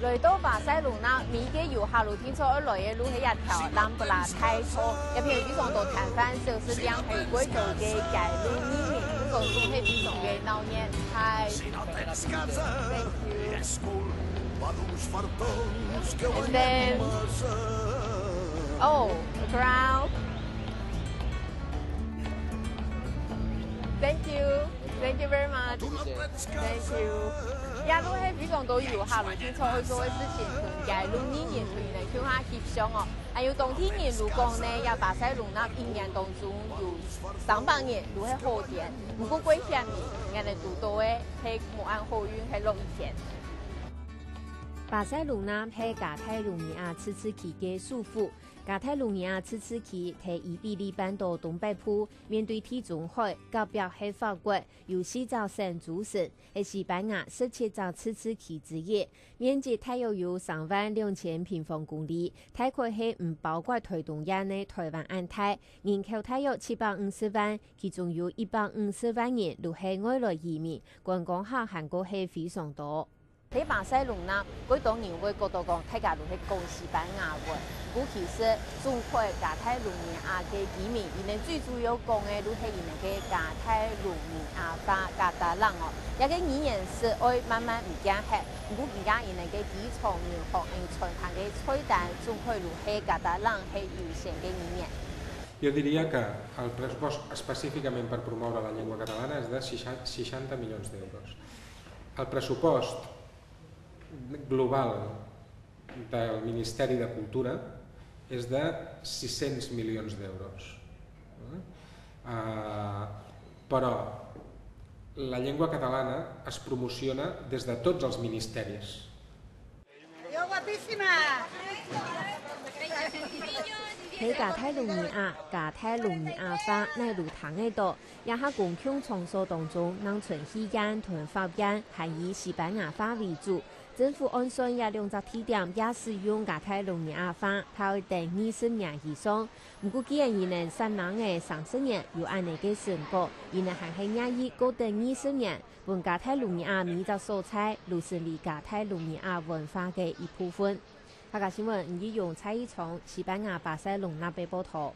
來到巴塞隆納，每個遊客路聽說來嘅路係一條蘭布拉太錯，入邊非常多攤販小吃店，係貴族嘅街路裡面，呢個都係非常嘅鬧熱。係 ，And then, oh, the crowd. Thank you, thank you very much. Thank you. 也都係非常多遊客路聽錯去做嘅事情，同街路呢年團嚟跳下協商哦。還有當天年路講呢，有巴塞隆納一年當中有300年都係好天，不過過下年人哋都多嘅係冇按好運係落雨天。巴塞隆納係加泰隆尼亞自治區嘅首府。加泰隆尼亞自治區喺伊比利半島東北部，面對地中海，隔壁係法國，由4座省組成，係西班牙17座自治區之一，面積大約有32000平方公里，大概係唔包括台東亞嘅台灣安泰，人口大約750萬，其中有150萬人都係外來移民，觀光客韓國係非常多。喺巴塞隆納，佢當然會覺得講，大家都係講西班牙文。尤其是中國加泰隆尼亞嘅居民，伊哋最主要講嘅都係伊哋嘅加泰隆尼亞話、加達蘭哦。一個語言是愛慢慢唔驚學，不過而家伊哋嘅基礎語學用傳統嘅菜單，仲可以係加達蘭係優先嘅語言。Jo diria que el pressupost específicament per promoure la llengua catalana és de 60 milions d'euros. El pressupost global del Ministeri de Cultura és de 600 milions d'euros. Però la llengua catalana es promociona des de tots els ministeris. ¡Yo guapísima! 喺加泰隆尼亞，加泰隆尼亞話乃如糖嘅多，也喺公共場所當中，能存戲院同法院係以西班牙話為主。政府按算也2隻地點也使用加泰隆尼亞話，頭等20年以上。不過既然伊能3人嘅30年有安尼嘅成果，伊能還係願意高等20年，本加泰隆尼亞每隻蔬菜都是離加泰隆尼亞文化嘅一部分。客家新聞以用蔡依從西班牙巴塞隆納北報道。